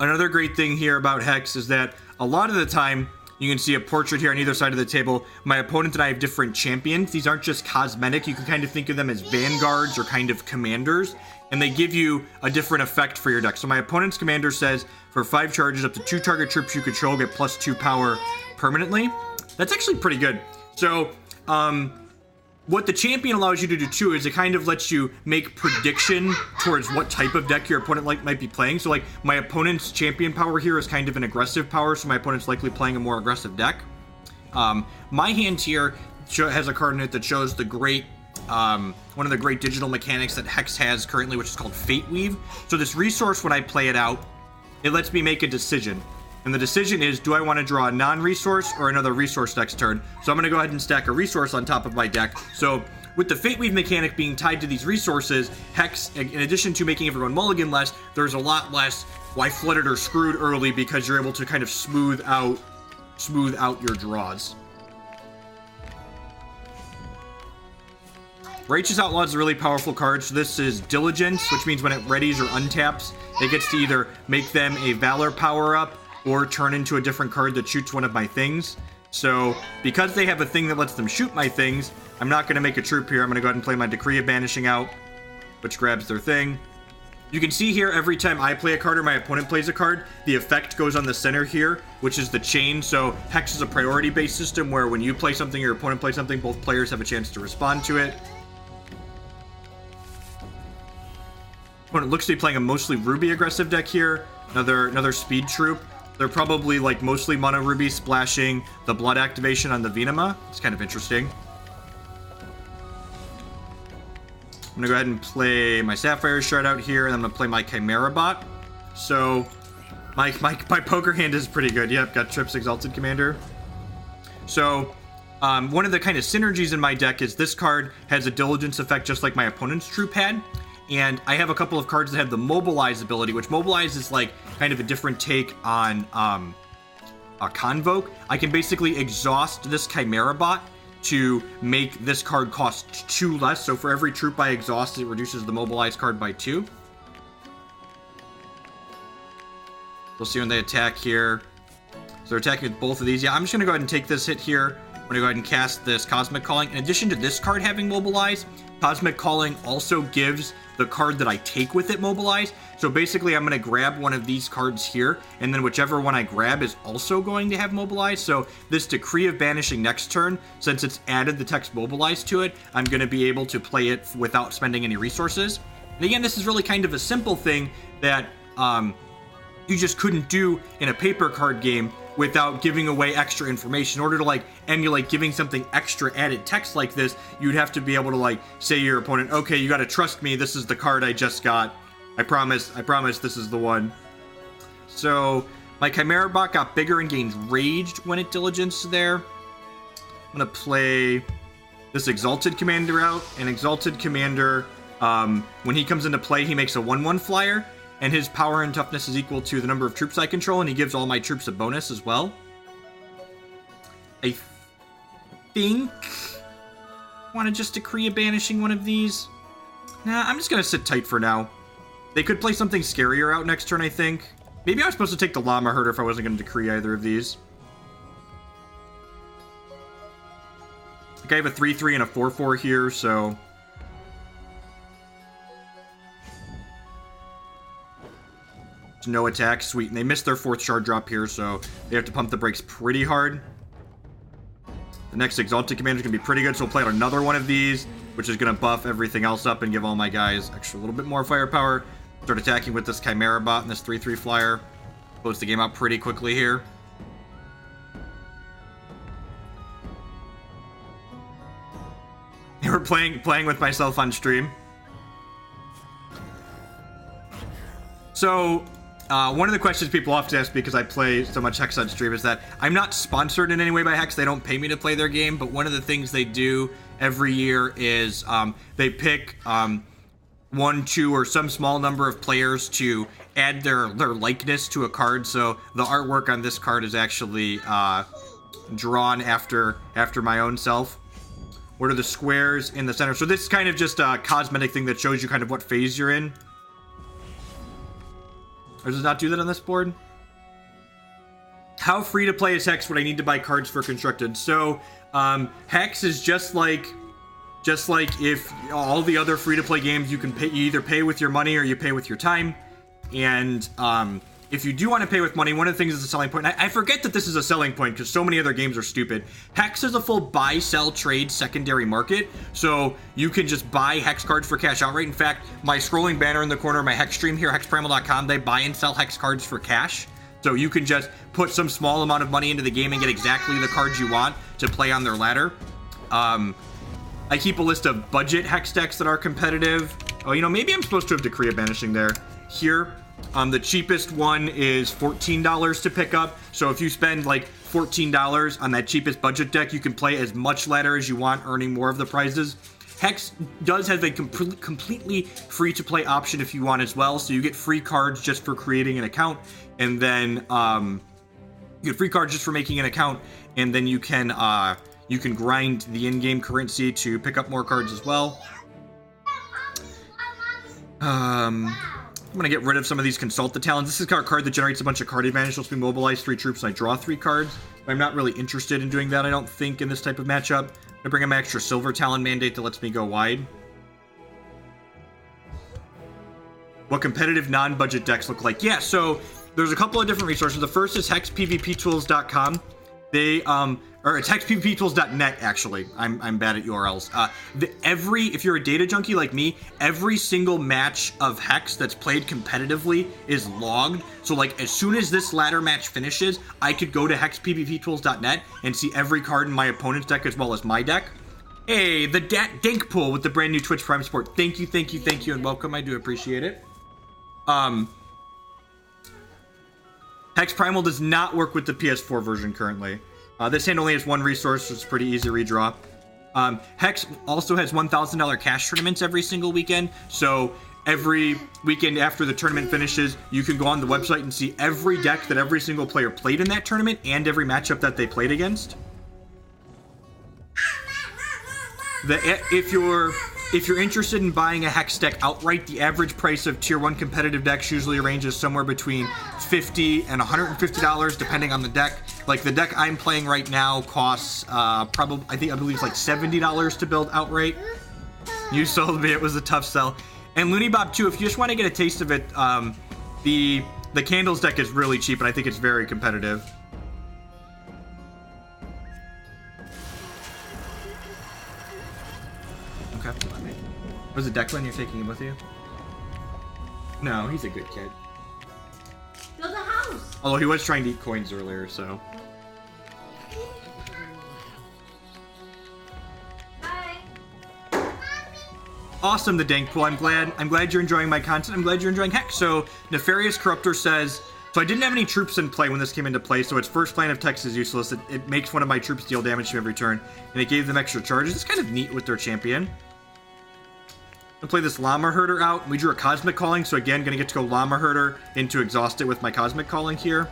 Another great thing here about Hex is that a lot of the time, you can see a portrait here on either side of the table. My opponent and I have different champions. These aren't just cosmetic. You can kind of think of them as vanguards or kind of commanders, and they give you a different effect for your deck. So my opponent's commander says, for 5 charges, up to 2 target troops you control get +2 power permanently. That's actually pretty good. So, what the champion allows you to do too is it kind of lets you make prediction towards what type of deck your opponent might be playing. So like my opponent's champion power here is kind of an aggressive power, so my opponent's likely playing a more aggressive deck. My hand here has a card in it that shows the great one of the great digital mechanics that Hex has currently, which is called Fate Weave. So this resource, when I play it out, it lets me make a decision. And the decision is, do I want to draw a non-resource or another resource next turn? So I'm going to go ahead and stack a resource on top of my deck. So with the Fate Weave mechanic being tied to these resources, Hex, in addition to making everyone mulligan less, there's a lot less why flooded or screwed early, because you're able to kind of smooth out your draws. Righteous Outlaw is a really powerful card. So this is Diligence, which means when it readies or untaps, it gets to either make them a Valor power-up or turn into a different card that shoots one of my things. So, because they have a thing that lets them shoot my things, I'm not going to make a troop here. I'm going to go ahead and play my Decree of Banishing out, which grabs their thing. You can see here, every time I play a card or my opponent plays a card, the effect goes on the center here, which is the chain. So, Hex is a priority-based system where when you play something or your opponent plays something, both players have a chance to respond to it. Opponent looks to be playing a mostly Ruby aggressive deck here. Another speed troop. They're probably like mostly mono Ruby, splashing the blood activation on the Venema. It's kind of interesting. I'm gonna go ahead and play my Sapphire Shard out here, and I'm gonna play my Chimera Bot. So my poker hand is pretty good. Yep, got Trips Exalted Commander. So one of the kind of synergies in my deck is this card has a Diligence effect just like my opponent's troop had. And I have a couple of cards that have the Mobilize ability, which Mobilize is like kind of a different take on Convoke. I can basically exhaust this Chimera Bot to make this card cost 2 less. So for every troop I exhaust, it reduces the Mobilize card by 2. We'll see when they attack here. So they're attacking with both of these. Yeah, I'm just going to go ahead and take this hit here. I'm going to go ahead and cast this Cosmic Calling. In addition to this card having Mobilize, Cosmic Calling also gives the card that I take with it Mobilize. So basically, I'm going to grab one of these cards here, and then whichever one I grab is also going to have Mobilize. So this Decree of Banishing next turn, since it's added the text Mobilize to it, I'm going to be able to play it without spending any resources. And again, this is really kind of a simple thing that you just couldn't do in a paper card game without giving away extra information. In order to like emulate giving something extra added text like this, you'd have to be able to like say to your opponent, okay, you got to trust me, this is the card I just got. I promise this is the one. So my Chimera Bot got bigger and gained raged when it Diligence there. I'm gonna play this Exalted Commander out. And Exalted Commander, when he comes into play, he makes a 1/1 flyer, and his power and toughness is equal to the number of troops I control, and he gives all my troops a bonus as well. I think I want to just Decree of Banishing one of these. Nah, I'm just going to sit tight for now. They could play something scarier out next turn, I think. Maybe I was supposed to take the Llama Herder if I wasn't going to Decree either of these. Like I have a 3/3 and a 4/4 here, so... no attack, sweet. And they missed their 4th shard drop here, so they have to pump the brakes pretty hard. The next Exalted Commander is going to be pretty good, so we'll play out another one of these, which is going to buff everything else up and give all my guys extra little bit more firepower. Start attacking with this Chimera Bot and this 3/3 flyer. Close the game out pretty quickly here. They were playing with myself on stream. So... one of the questions people often ask because I play so much Hex on stream is that I'm not sponsored in any way by Hex. They don't pay me to play their game, but one of the things they do every year is they pick 1, 2, or some small number of players to add their likeness to a card. So the artwork on this card is actually drawn after my own self. What are the squares in the center? So this is kind of just a cosmetic thing that shows you kind of what phase you're in. Or does it not do that on this board? How free to play is Hex? Would I need to buy cards for Constructed? So, Hex is just like if all the other free to play games, you can pay, you either pay with your money or you pay with your time. And if you do want to pay with money, one of the things is a selling point. I forget that this is a selling point because so many other games are stupid. Hex is a full buy, sell, trade secondary market. So you can just buy Hex cards for cash outright. In fact, my scrolling banner in the corner of my Hex stream here, hexprimal.com, they buy and sell Hex cards for cash. So you can just put some small amount of money into the game and get exactly the cards you want to play on their ladder. I keep a list of budget Hex decks that are competitive. Oh, you know, maybe I'm supposed to have Decree of Banishing there. Here, the cheapest one is $14 to pick up. So if you spend like $14 on that cheapest budget deck, you can play as much ladder as you want, earning more of the prizes. Hex does have a completely free-to-play option if you want as well. So you get free cards just for creating an account, and then you get free cards just for making an account, and then you can grind the in-game currency to pick up more cards as well. I'm going to get rid of some of these Consult the Talon. This is a card that generates a bunch of card advantage. So it's me mobilize 3 troops and I draw 3 cards. But I'm not really interested in doing that, I don't think, in this type of matchup. I'm going to bring in my extra Silver Talon mandate that lets me go wide. What competitive non-budget decks look like? Yeah, so there's a couple of different resources. The first is hexpvptools.com. They, or it's hexpvptools.net, actually. I'm bad at URLs. If you're a data junkie like me, every single match of Hex that's played competitively is logged. So, like, as soon as this ladder match finishes, I could go to hexpvptools.net and see every card in my opponent's deck as well as my deck. Hey, the Dankpool with the brand new Twitch Prime support. Thank you, and welcome. I do appreciate it. Hex Primal does not work with the PS4 version currently. This hand only has 1 resource, so it's pretty easy to redraw. Hex also has $1,000 cash tournaments every single weekend, so every weekend after the tournament finishes, you can go on the website and see every deck that every single player played in that tournament and every matchup that they played against. If you're interested in buying a Hex deck outright, the average price of Tier 1 competitive decks usually ranges somewhere between $50 and $150, depending on the deck. Like, the deck I'm playing right now costs, I believe it's like $70 to build outright. You sold me, it was a tough sell. And Looney Bob, too, if you just want to get a taste of it, the Candles deck is really cheap, and I think it's very competitive. Okay. Was it Declan you're taking him with you? No, he's a good kid. Build a house! Although he was trying to eat coins earlier, so. Bye. Awesome, the Dankpool. I'm glad you're enjoying my content. I'm glad you're enjoying Hex. So, Nefarious Corruptor says, so I didn't have any troops in play when this came into play, so its first plan of text is useless. It makes one of my troops deal damage to every turn, and it gave them extra charges. It's kind of neat with their champion. I'm gonna play this Llama Herder out. We drew a Cosmic Calling, so again, gonna get to go Llama Herder into Exhaust it with my Cosmic Calling here.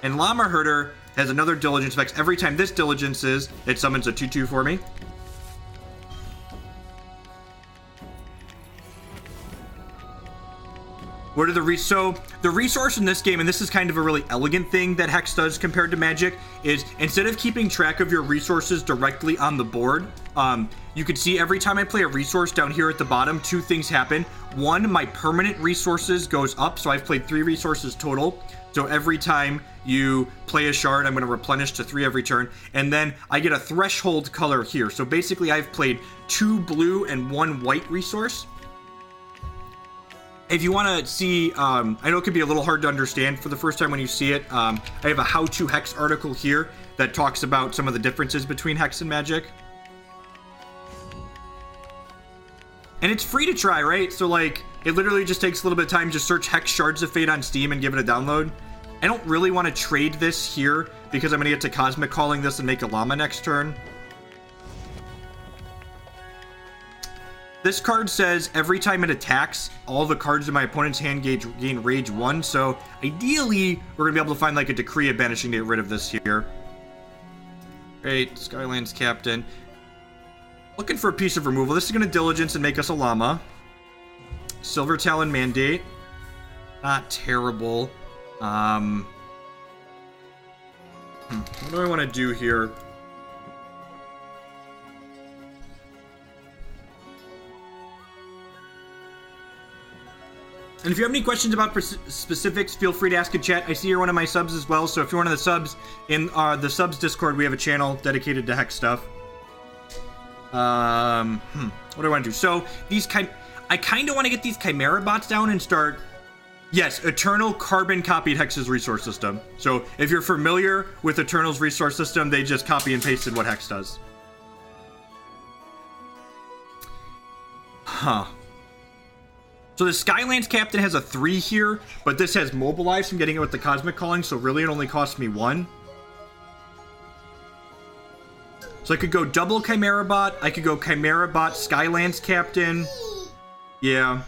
And Llama Herder has another Diligence effect. Every time this Diligences, it summons a 2/2 for me. What are the resource in this game, and this is kind of a really elegant thing that Hex does compared to Magic, is instead of keeping track of your resources directly on the board, you can see every time I play a resource down here at the bottom, 2 things happen. 1, my permanent resources goes up, so I've played 3 resources total. So every time you play a shard, I'm going to replenish to 3 every turn. And then I get a threshold color here. So basically I've played 2 blue and 1 white resource. If you want to see, I know it could be a little hard to understand for the first time when you see it. I have a How to Hex article here that talks about some of the differences between Hex and Magic. And it's free to try, right? So, like, it literally just takes a little bit of time to search Hex Shards of Fate on Steam and give it a download. I don't really want to trade this here because I'm going to get to Cosmic Calling this and make a Llama next turn. This card says every time it attacks, all the cards in my opponent's hand gain Rage 1. So ideally, we're going to be able to find like a Decree of Banishing to get rid of this here. Great, Skylance Captain. Looking for a piece of removal. This is going to Diligence and make us a Llama. Silver Talon Mandate. Not terrible. What do I want to do here? And if you have any questions about specifics, feel free to ask in chat. I see you're one of my subs as well, so if you're one of the subs in the subs Discord, we have a channel dedicated to Hex stuff. What do I want to do? So these I kind of want to get these Chimera bots down and start. Yes, Eternal carbon copied Hex's resource system. So if you're familiar with Eternal's resource system, they just copy and pasted what Hex does. Huh. So the Skylance Captain has a 3 here, but this has Mobilize from getting it with the Cosmic Calling, so really it only costs me 1. So I could go double Chimera Bot, I could go Chimera Bot, Skylance Captain. Yeah.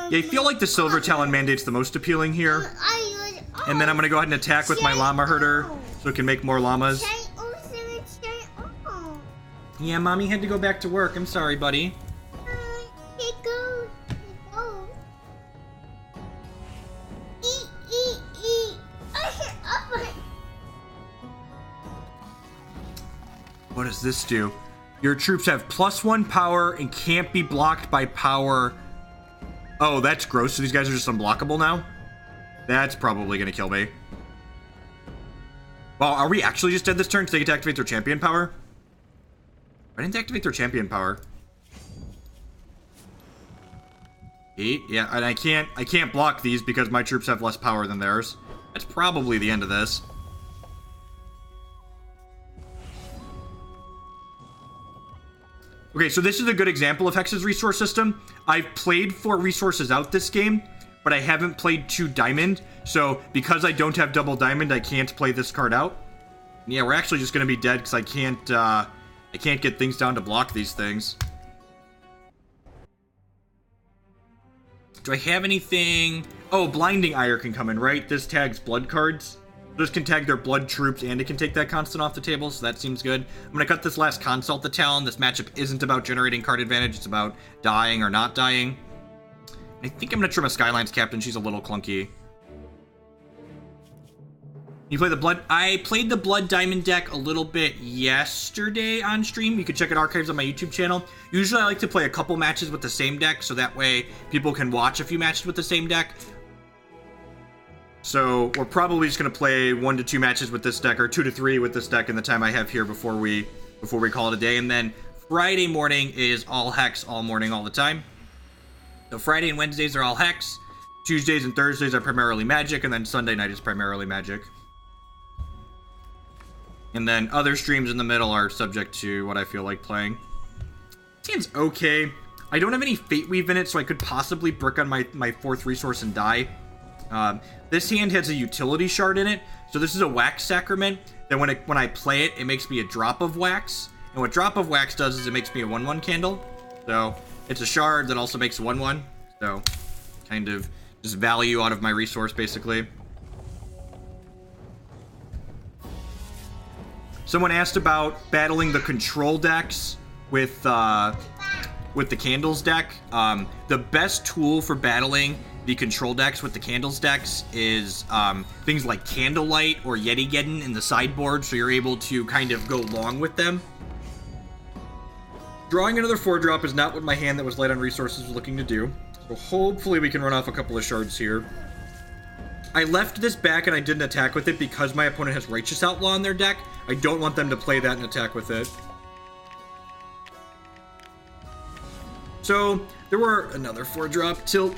Yeah, I feel like the Silver Talon mandate's the most appealing here. And then I'm gonna go ahead and attack with my Llama Herder, so it can make more llamas. Yeah, Mommy had to go back to work. I'm sorry, buddy. What does this do? Your troops have +1 power and can't be blocked by power. Oh, that's gross. So these guys are just unblockable now? That's probably going to kill me. Well, are we actually just dead this turn because they get to activate their champion power? I didn't activate their champion power. 8? Yeah, and I can't block these because my troops have less power than theirs. That's probably the end of this. Okay, so this is a good example of Hex's resource system. I've played 4 resources out this game, but I haven't played 2 diamond. So because I don't have double diamond, I can't play this card out. Yeah, we're actually just gonna be dead because I can't get things down to block these things. Do I have anything? Oh, Blinding Ire can come in, right? This tags blood cards. This can tag their blood troops, and it can take that constant off the table, so that seems good. I'm going to cut this last Consult the Talon. This matchup isn't about generating card advantage. It's about dying or not dying. I think I'm going to trim a Skylance Captain. She's a little clunky. You play the Blood... I played the Blood Diamond deck a little bit yesterday on stream. You can check out archives on my YouTube channel. Usually I like to play a couple matches with the same deck, so that way people can watch a few matches with the same deck. So we're probably just going to play 1 to 2 matches with this deck, or 2 to 3 with this deck in the time I have here before we call it a day. And then Friday morning is all Hex, all morning, all the time. So Friday and Wednesdays are all Hex. Tuesdays and Thursdays are primarily Magic, and then Sunday night is primarily Magic. And then other streams in the middle are subject to what I feel like playing. Seems okay. I don't have any Fate Weave in it, so I could possibly brick on my 4th resource and die. This hand has a utility shard in it, so this is a Wax Sacrament. Then when I play it, it makes me a drop of wax. And what drop of wax does is it makes me a 1/1 candle. So it's a shard that also makes 1/1. So kind of just value out of my resource, basically. Someone asked about battling the control decks with the Candles deck. The best tool for battling the control decks with the Candles decks is things like Candlelight or Yetigeddon in the sideboard, so you're able to kind of go long with them. Drawing another 4-drop is not what my hand that was light on resources was looking to do, so hopefully we can run off a couple of shards here. I left this back and I didn't attack with it because my opponent has Righteous Outlaw in their deck. I don't want them to play that and attack with it. So there were another 4-drop tilt.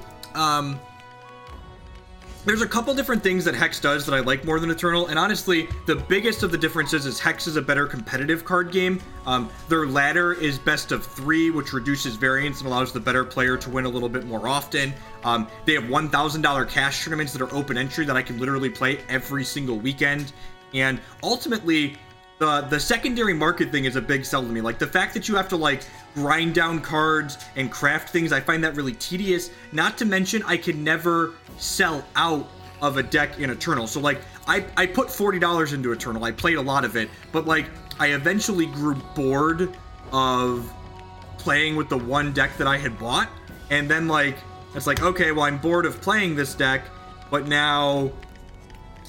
There's a couple different things that Hex does that I like more than Eternal, and honestly, the biggest of the differences is Hex is a better competitive card game. Their ladder is best of 3, which reduces variance and allows the better player to win a little bit more often. They have $1,000 cash tournaments that are open entry that I can literally play every single weekend, and ultimately, the secondary market thing is a big sell to me. Like, the fact that you have to, like, grind down cards and craft things, I find that really tedious. Not to mention, I can never sell out of a deck in Eternal. So, like, I put $40 into Eternal. I played a lot of it. But, like, I eventually grew bored of playing with the one deck that I had bought. And then, like, It's like, okay, well, I'm bored of playing this deck, but now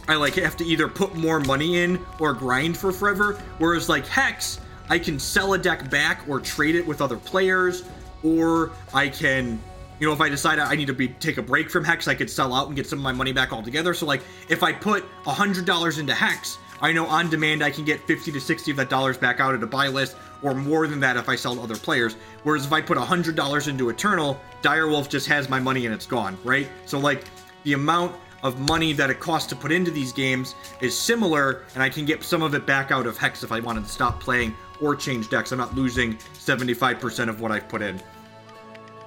I like have to either put more money in or grind for forever. Whereas like Hex, I can sell a deck back or trade it with other players, or I can, you know, if I decide I need to take a break from Hex, I could sell out and get some of my money back altogether. So like if I put $100 into Hex, I know on demand I can get 50 to 60 of that dollars back out at a buy list, or more than that if I sell to other players. Whereas if I put $100 into Eternal, Direwolf just has my money and it's gone, right? So like the amount of money that it costs to put into these games is similar, and I can get some of it back out of Hex if I wanted to stop playing or change decks. I'm not losing 75% of what I've put in.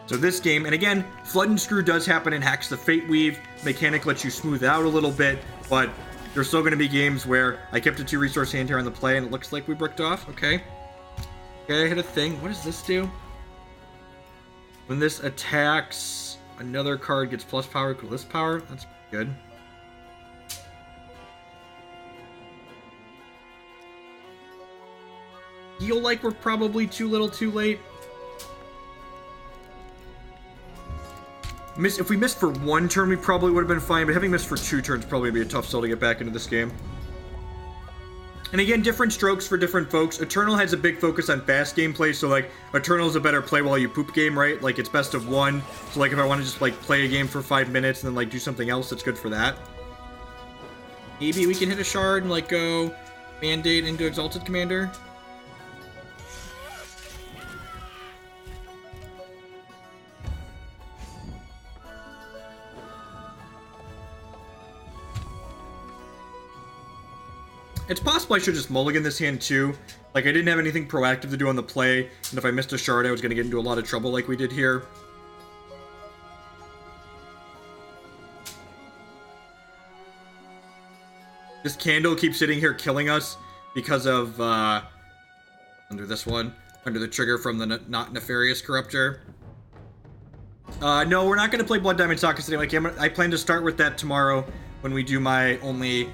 So this game, and again, Flood and Screw does happen in Hex. The Fate Weave mechanic lets you smooth it out a little bit, but there's still going to be games where I kept a 2 resource hand here on the play and it looks like we bricked off. Okay. Okay, I hit a thing. What does this do? When this attacks, another card gets plus power equal to this power. That's good. Feel like we're probably too little too late. If we missed for 1 turn, we probably would have been fine, but having missed for 2 turns probably would be a tough sell to get back into this game. And again, different strokes for different folks. Eternal has a big focus on fast gameplay, so like Eternal is a better play while you poop game, right? Like it's best of 1. So like if I want to just like play a game for 5 minutes and then like do something else, that's good for that. Maybe we can hit a shard and like go Mandate into Exalted Commander. It's possible I should just mulligan this hand too. Like I didn't have anything proactive to do on the play, and if I missed a shard I was going to get into a lot of trouble like we did here. This candle keeps sitting here killing us because of, under this one, under the trigger from the not nefarious corruptor. No, we're not going to play Blood Diamond Sockets today. Like I plan to start with that tomorrow when we do my only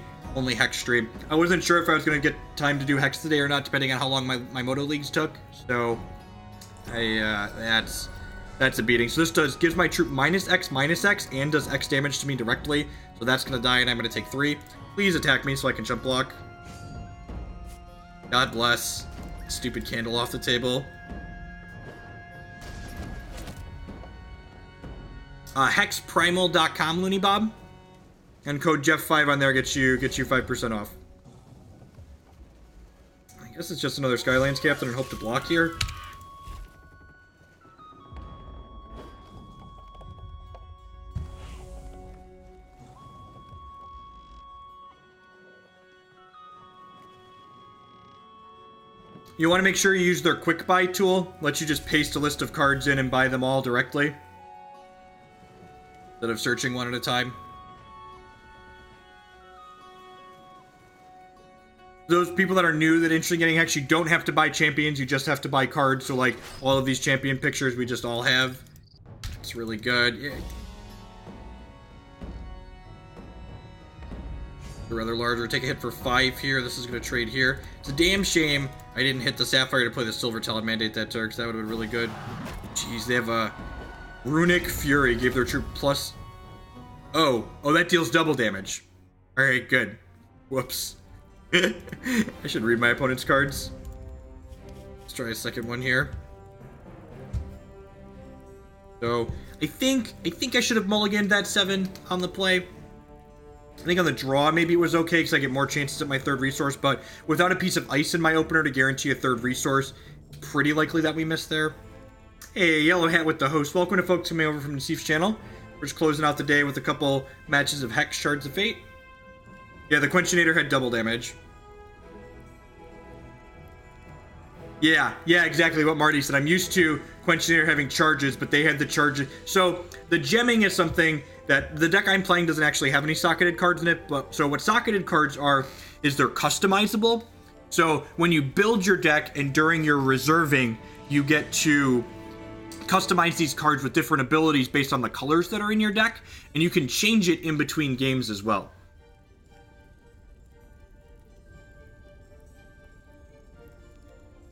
Hex stream. I wasn't sure if I was going to get time to do Hex today or not, depending on how long my Moto Leagues took. So, that's a beating. So this gives my troop -X, and does X damage to me directly. So that's going to die, and I'm going to take 3. Please attack me so I can jump block. God bless. Stupid candle off the table. Hexprimal.com, Looney Bob. And code Jeff5 on there gets you 5% off. I guess it's just another Skylance Captain and hope to block here. You want to make sure you use their quick buy tool. Lets you just paste a list of cards in and buy them all directly, instead of searching one at a time. Those people that are new that are interested in getting Hex, you don't have to buy champions, you just have to buy cards. So like all of these champion pictures we just all have. It's really good. Yeah. Rather larger. Take a hit for 5 here. This is going to trade here. It's a damn shame I didn't hit the Sapphire to play the Silver Talon Mandate that turn, because that would have been really good. Jeez, they have a Runic Fury. Gave their troop plus... Oh, that deals double damage. Alright, good. Whoops. I should read my opponent's cards. Let's try a second one here. So, I think I should have mulliganed that 7 on the play. I think on the draw, maybe it was okay because I get more chances at my 3rd resource, but without a piece of ice in my opener to guarantee a 3rd resource, it's pretty likely that we missed there. Hey, Yellow Hat with the host. Welcome to folks coming over from Nasif's channel. We're just closing out the day with a couple matches of Hex Shards of Fate. Yeah, the Quenchinator had double damage. Yeah, exactly what Marty said. I'm used to Quenchinator having charges, but they had the charges. So, the gemming is something that the deck I'm playing doesn't actually have any socketed cards in it. But so what socketed cards are is they're customizable. So when you build your deck and during your reserving, you get to customize these cards with different abilities based on the colors that are in your deck, and you can change it in between games as well.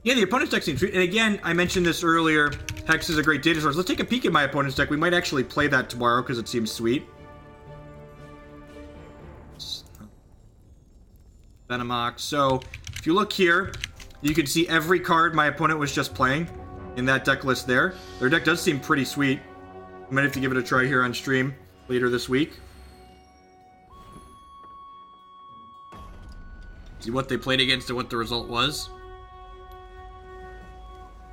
Yeah, the opponent's deck seems sweet. And again, I mentioned this earlier. Hex is a great data source. Let's take a peek at my opponent's deck. We might actually play that tomorrow because it seems sweet. Venomox. So, if you look here, you can see every card my opponent was just playing in that deck list there. Their deck does seem pretty sweet. I might have to give it a try here on stream later this week. See what they played against and what the result was.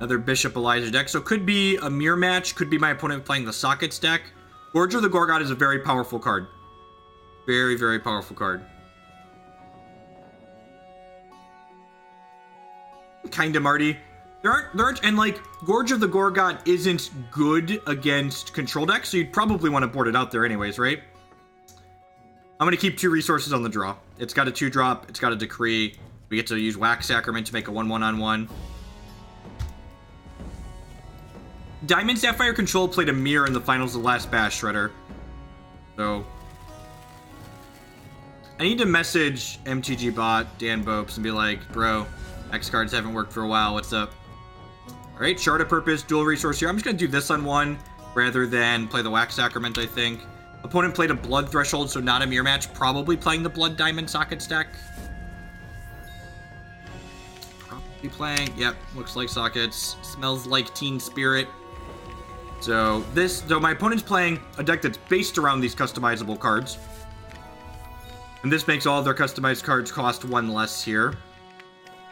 Another Bishop Elijah deck. So could be a mirror match. Could be my opponent playing the Sockets deck. Gorge of the Gorgon is a very powerful card. Very, very powerful card. Kinda, Marty. There aren't, and like, Gorge of the Gorgon isn't good against control decks, so you'd probably want to board it out there anyways, right? I'm going to keep 2 resources on the draw. It's got a 2-drop, it's got a Decree. We get to use Wax Sacrament to make a 1/1/1. Diamond Sapphire Control played a mirror in the finals of the last Bash Shredder. So, I need to message MTG Bot, Dan Bopes, and be like, bro, X cards haven't worked for a while, what's up? Alright, Shard of Purpose, dual resource here. I'm just going to do this on one, rather than play the Wax Sacrament, I think. Opponent played a Blood Threshold, so not a mirror match. Probably playing the Blood Diamond Sockets deck. Probably playing, yep, looks like Sockets. Smells like Teen Spirit. So my opponent's playing a deck that's based around these customizable cards. And this makes all of their customized cards cost 1 less here.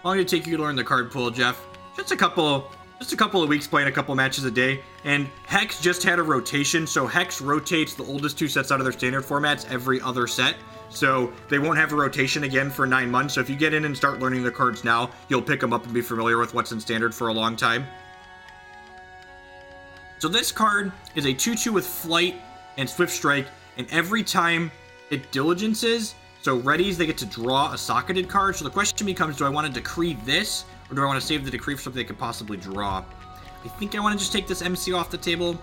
How long did it take you to learn the card pool, Jeff? Just a couple of weeks playing a couple matches a day. And Hex just had a rotation, so Hex rotates the oldest 2 sets out of their standard formats every other set. So they won't have a rotation again for 9 months. So if you get in and start learning the cards now, you'll pick them up and be familiar with what's in standard for a long time. So this card is a 2/2 with Flight and Swift Strike, and every time it diligences, so readies, they get to draw a socketed card. So the question becomes, do I want to decree this, or do I want to save the decree for something they could possibly draw? I think I want to just take this MC off the table.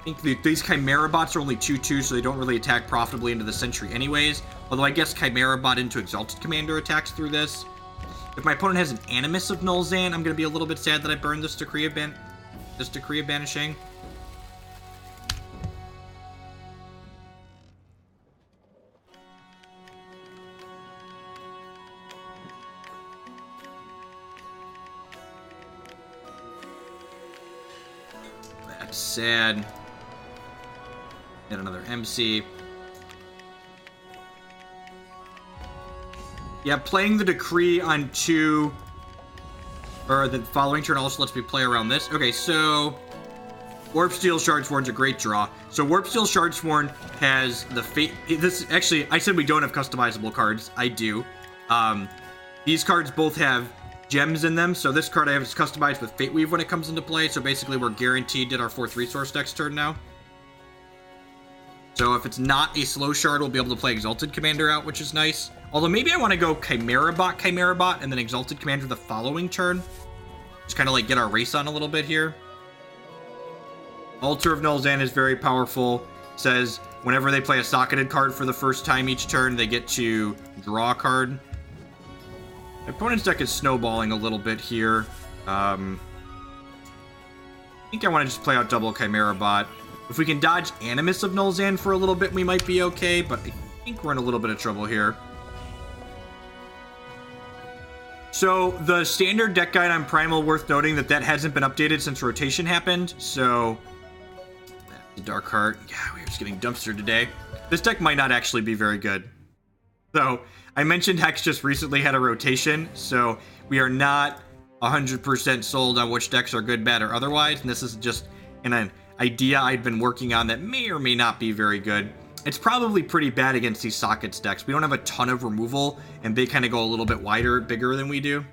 I think these Chimera Bots are only 2/2, so they don't really attack profitably into the Sentry anyways. Although I guess Chimera Bot into Exalted Commander attacks through this. If my opponent has an Animus of Nulzan, I'm going to be a little bit sad that I burned this Decree of Banishing. That's sad. Get another MC. Yeah, playing the Decree on 2, or the following turn also lets me play around this. Okay, so Warpsteel Shardsworn's a great draw. So Warpsteel Shardsworn has the Fate. This actually, I said we don't have customizable cards. I do. These cards both have gems in them. So this card I have is customized with Fate Weave when it comes into play. So basically, we're guaranteed to get our 4th resource next turn now. So if it's not a slow shard, we'll be able to play Exalted Commander out, which is nice. Although maybe I want to go Chimera Bot, and then Exalted Commander the following turn. Just kind of like get our race on a little bit here. Altar of Nulzan is very powerful. Says whenever they play a socketed card for the first time each turn, they get to draw a card. My opponent's deck is snowballing a little bit here. I think I want to just play out double Chimera Bot. If we can dodge Animus of Nulzan for a little bit, we might be okay, but I think we're in a little bit of trouble here. So, the standard deck guide on Primal, worth noting that hasn't been updated since rotation happened, so... The Dark Heart. Yeah, we're just getting dumpstered today. This deck might not actually be very good. So, I mentioned Hex just recently had a rotation, so we are not 100% sold on which decks are good, bad, or otherwise, and this is just an idea I'd been working on that may or may not be very good. It's probably pretty bad against these Sockets decks. We don't have a ton of removal, and they kind of go a little bit wider, bigger than we do.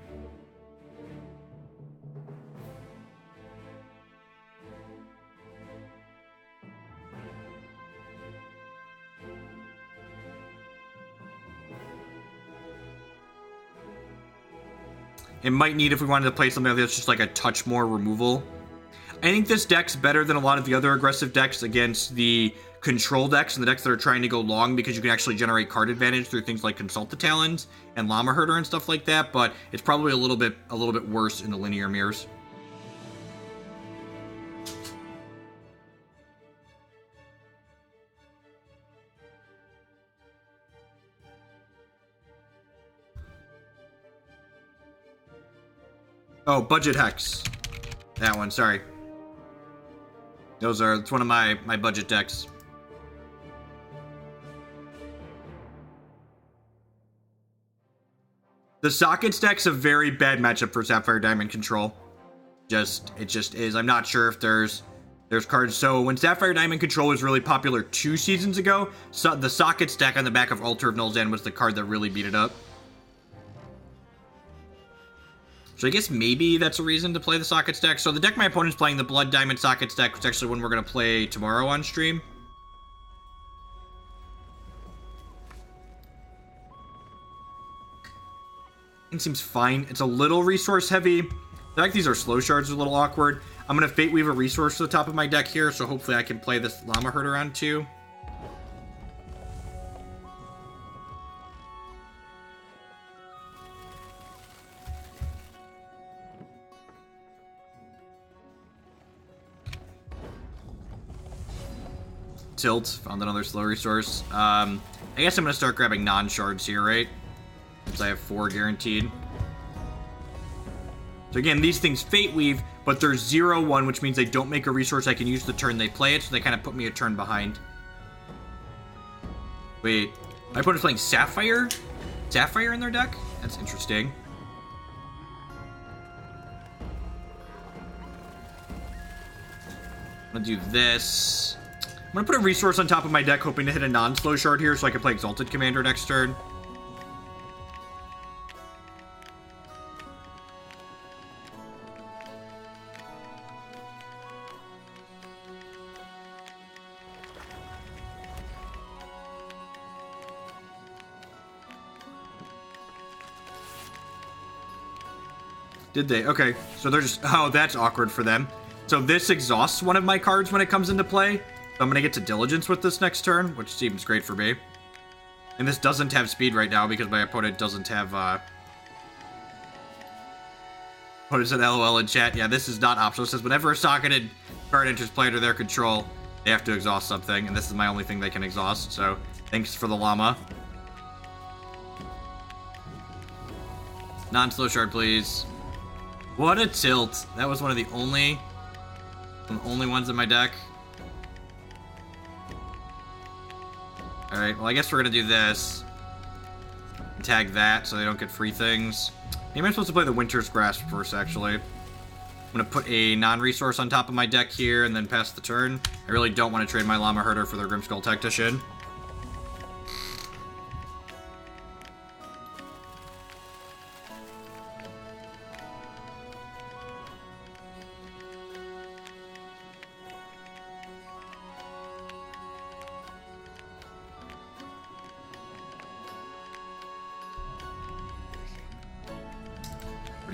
It might need, if we wanted to play something like this, just like a touch more removal. I think this deck's better than a lot of the other aggressive decks against the control decks and the decks that are trying to go long, because you can actually generate card advantage through things like Consult the Talons and Llama Herder and stuff like that, but it's probably a little bit worse in the linear mirrors. Oh, Budget Hex. That one, sorry. It's one of my budget decks. The Sockets deck's a very bad matchup for Sapphire Diamond control. It just is. I'm not sure if there's cards. So when Sapphire Diamond control was really popular 2 seasons ago, the Sockets deck on the back of Altar of Nulzan was the card that really beat it up. So I guess maybe that's a reason to play the Sockets deck. So the deck my opponent's playing, the Blood Diamond Sockets deck, which is actually one we're going to play tomorrow on stream. It seems fine. It's a little resource heavy. The fact these are slow shards is a little awkward. I'm going to Fate Weave a resource to the top of my deck here, so hopefully I can play this Llama Herder on too. Tilt, found another slow resource. I guess I'm going to start grabbing non-shards here, right? Since I have 4 guaranteed. So again, these things Fate Weave, but they're 0-1, which means they don't make a resource I can use the turn they play it, so they kind of put me a turn behind. Wait, my opponent's playing Sapphire? Sapphire in their deck? That's interesting. I'm going to do this. I'm going to put a resource on top of my deck, hoping to hit a non-slow shard here so I can play Exalted Commander next turn. Did they? Okay, so they're just... Oh, that's awkward for them. So this exhausts one of my cards when it comes into play. So I'm going to get to Diligence with this next turn, which seems great for me. And this doesn't have speed right now because my opponent doesn't have... What is it, LOL in chat? Yeah, this is not optional. It says whenever a socketed card enters play under their control, they have to exhaust something. And this is my only thing they can exhaust. So thanks for the llama. Non-slow shard, please. What a tilt. That was one of the only ones in my deck. Alright, well I guess we're gonna do this. And tag that so they don't get free things. Maybe I'm supposed to play the Winter's Grasp first, actually. I'm gonna put a non-resource on top of my deck here and then pass the turn. I really don't want to trade my Llama Herder for their Grimskull Tactician.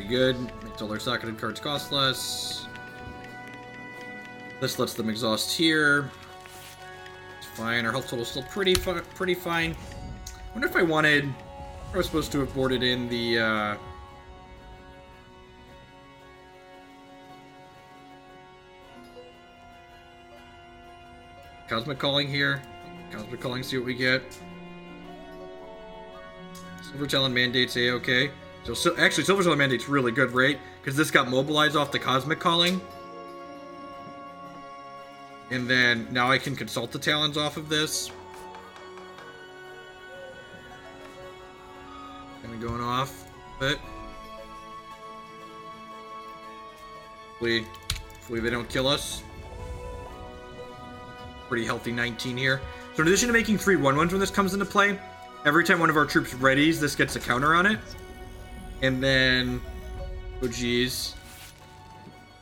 Good. Makes all their socketed cards cost less. This lets them exhaust here. It's fine. Our health total is still pretty fine. I wonder if I wanted... I was supposed to have boarded in the... Cosmic Calling here. Cosmic Calling, see what we get. Silver Talon Mandate's A-okay. So actually, Silver Talon Mandate's really good, right? Because this got mobilized off the Cosmic Calling. And then now I can Consult the Talons off of this. Kind of going off a bit. Hopefully they don't kill us. Pretty healthy 19 here. So in addition to making 3 1/1s when this comes into play, every time one of our troops readies, this gets a counter on it. And then, oh geez.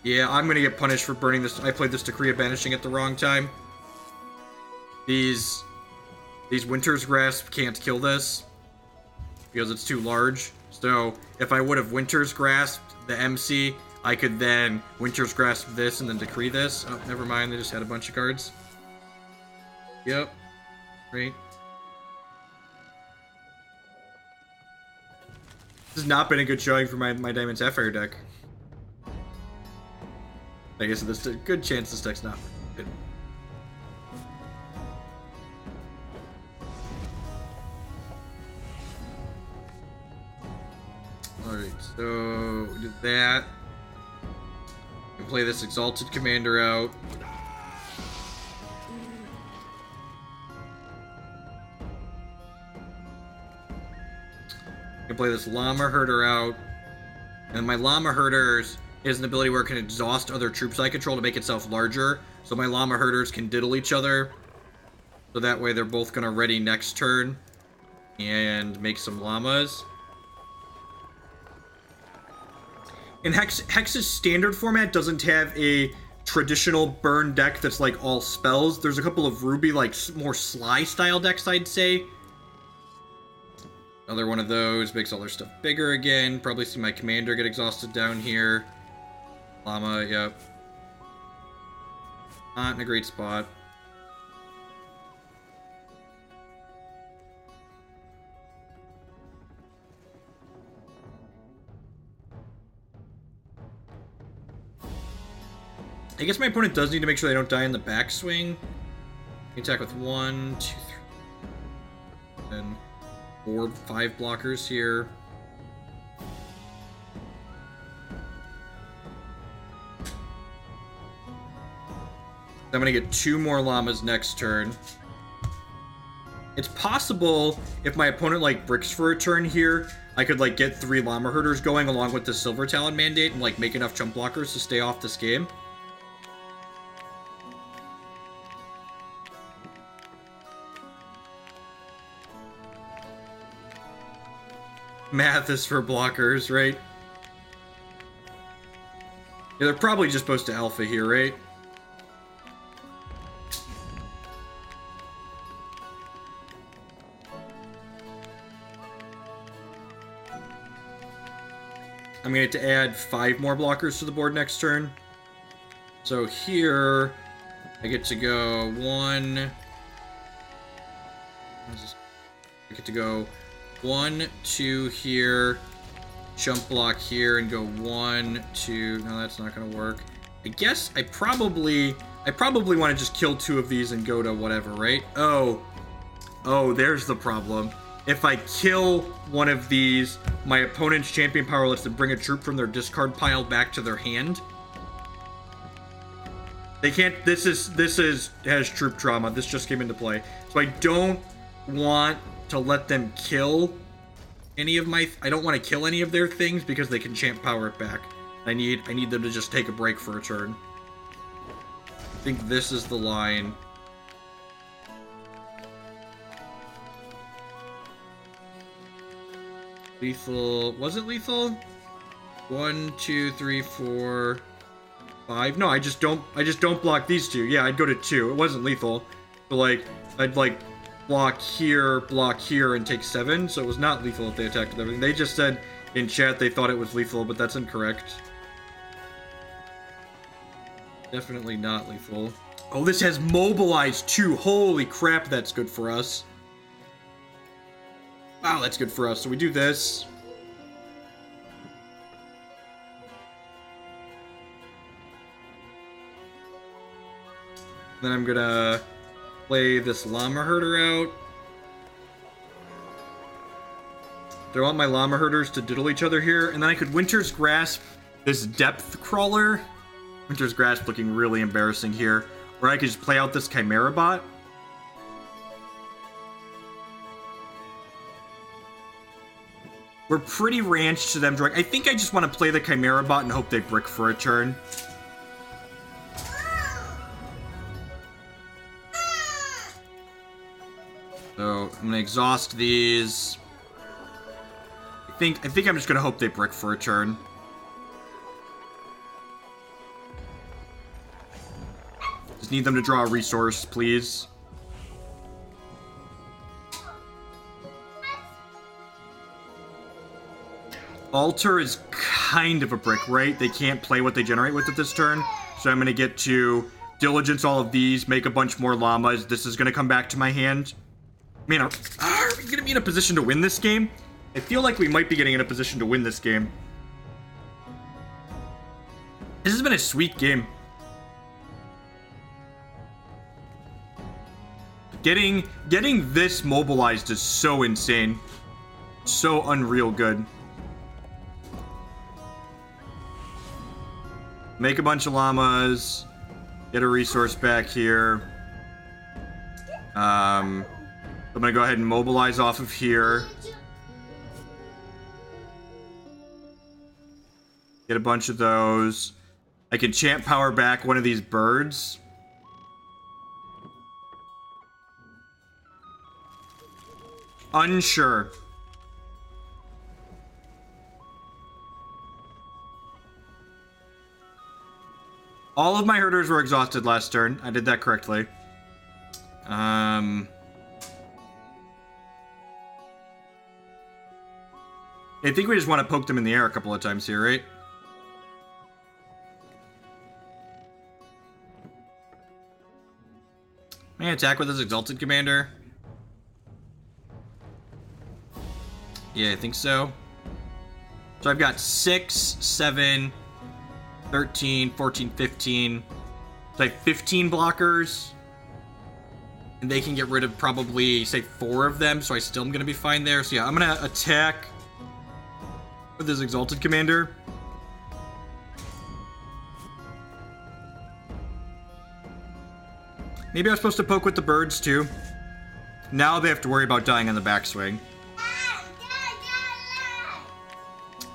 Yeah, I'm gonna get punished for burning this. I played this Decree of Banishing at the wrong time. These Winter's Grasp can't kill this because it's too large. So if I would have Winter's Grasped the MC, I could then Winter's Grasp this and then Decree this. Oh, never mind. They just had a bunch of cards. Yep. Right. This has not been a good showing for my Diamond Sapphire deck. I guess there's a good chance this deck's not good. Alright, so we did that. We play this Exalted Commander out. I can play this Llama Herder out. And my Llama Herders is an ability where it can exhaust other troops I control to make itself larger. So my Llama Herders can diddle each other. So that way they're both going to ready next turn and make some llamas. And Hex's standard format doesn't have a traditional burn deck that's like all spells. There's a couple of Ruby, like more Sly style decks, I'd say. Another one of those makes all their stuff bigger again. Probably see my commander get exhausted down here. Llama, yep. Not in a great spot. I guess my opponent does need to make sure they don't die in the backswing. Attack with 1, 2, 3, and 4, 5 blockers here. I'm gonna get 2 more llamas next turn. It's possible if my opponent like bricks for a turn here, I could like get 3 llama herders going along with the Silver Talon mandate and like make enough jump blockers to stay off this game. Math is for blockers, right? Yeah, they're probably just supposed to alpha here, right? I'm going to add 5 more blockers to the board next turn. So here, I get to go 1... I get to go 1, 2 here, jump block here, and go 1, 2. No, that's not going to work. I guess I probably want to just kill 2 of these and go to whatever, right? Oh, there's the problem. If I kill one of these, my opponent's champion power lets them bring a troop from their discard pile back to their hand. They can't. This has troop trauma. This just came into play, so I don't want to let them kill any of my... I don't want to kill any of their things because they can champ power it back. I need them to just take a break for a turn. I think this is the line. Lethal... Was it lethal? 1, 2, 3, 4, 5. No, I just don't block these 2. Yeah, I'd go to 2. It wasn't lethal. But like, I'd like block here, and take 7, so it was not lethal if they attacked with everything. They just said in chat they thought it was lethal, but that's incorrect. Definitely not lethal. Oh, this has mobilize too. Holy crap, that's good for us. Wow, that's good for us. So we do this. Then I'm gonna play this Llama Herder out. Throw out my Llama Herders to diddle each other here, and then I could Winter's Grasp this Depth Crawler. Winter's Grasp looking really embarrassing here. Or I could just play out this Chimera Bot. We're pretty ranched to them drawing. I think I just want to play the Chimera Bot and hope they brick for a turn. So I'm gonna exhaust these. I think I'm just gonna hope they brick for a turn. Just need them to draw a resource, please. Altar is kind of a brick, right? They can't play what they generate with it this turn, so I'm gonna get to diligence all of these, make a bunch more llamas. This is going to come back to my hand. Man, are we going to be in a position to win this game? I feel like we might be getting in a position to win this game. This has been a sweet game. Getting this mobilized is so insane. So unreal good. Make a bunch of llamas. Get a resource back here. I'm gonna go ahead and mobilize off of here. Get a bunch of those. I can chant power back one of these birds. Unsure. All of my herders were exhausted last turn. I did that correctly. I think we just want to poke them in the air a couple of times here, right? May I attack with his Exalted Commander? Yeah, I think so. So I've got 6, 7, 13, 14, 15. So I have 15 blockers. And they can get rid of probably, say, 4 of them. So I still am going to be fine there. So yeah, I'm going to attack with his Exalted Commander. Maybe I was supposed to poke with the birds, too. Now they have to worry about dying on the backswing.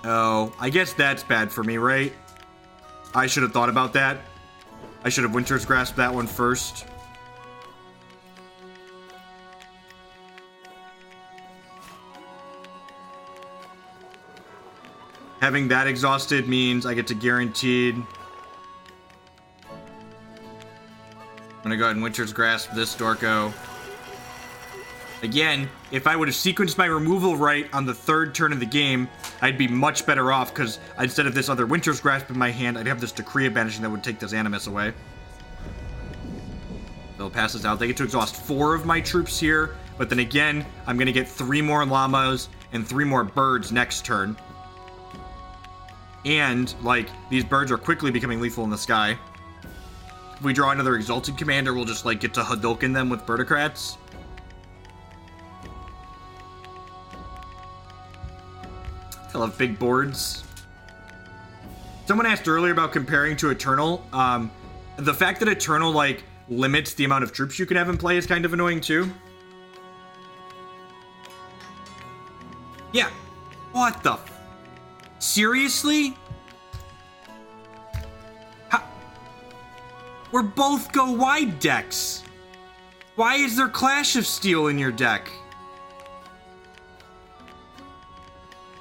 Oh, I guess that's bad for me, right? I should have thought about that. I should have Winter's Grasp that one first. Having that exhausted means I get to guaranteed. I'm gonna go ahead and Winter's Grasp this Dorko. Again, if I would have sequenced my removal right on the 3rd turn of the game, I'd be much better off, because instead of this other Winter's Grasp in my hand, I'd have this Decree of Banishing that would take this Animus away. They'll pass this out. They get to exhaust 4 of my troops here, but then again, I'm going to get 3 more llamas and 3 more birds next turn. And, like, these birds are quickly becoming lethal in the sky. If we draw another Exalted Commander, we'll just, like, get to Hadouken them with Birdocrats. I love big boards. Someone asked earlier about comparing to Eternal. The fact that Eternal, like, limits the amount of troops you can have in play is kind of annoying, too. Yeah. What the... Seriously? We're both go wide decks. Why is there Clash of Steel in your deck?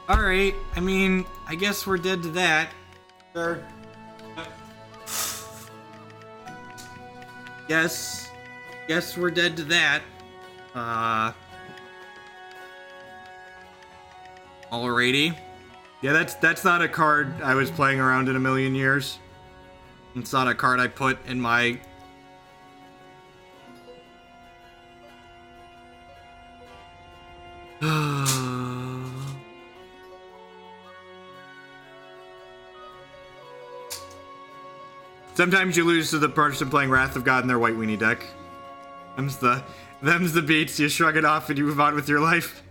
Alright, I mean, I guess we're dead to that. Sure. Guess we're dead to that. Alrighty. Yeah, that's not a card I was playing around in a million years. It's not a card I put in my... Sometimes you lose to the person playing Wrath of God in their white weenie deck. Them's the beats. You shrug it off and you move on with your life.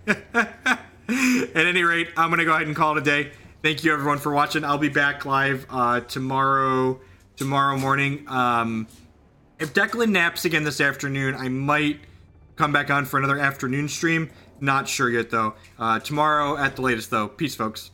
At any rate, I'm going to go ahead and call it a day. Thank you, everyone, for watching. I'll be back live tomorrow morning. If Declan naps again this afternoon, I might come back on for another afternoon stream. Not sure yet, though. Tomorrow at the latest, though. Peace, folks.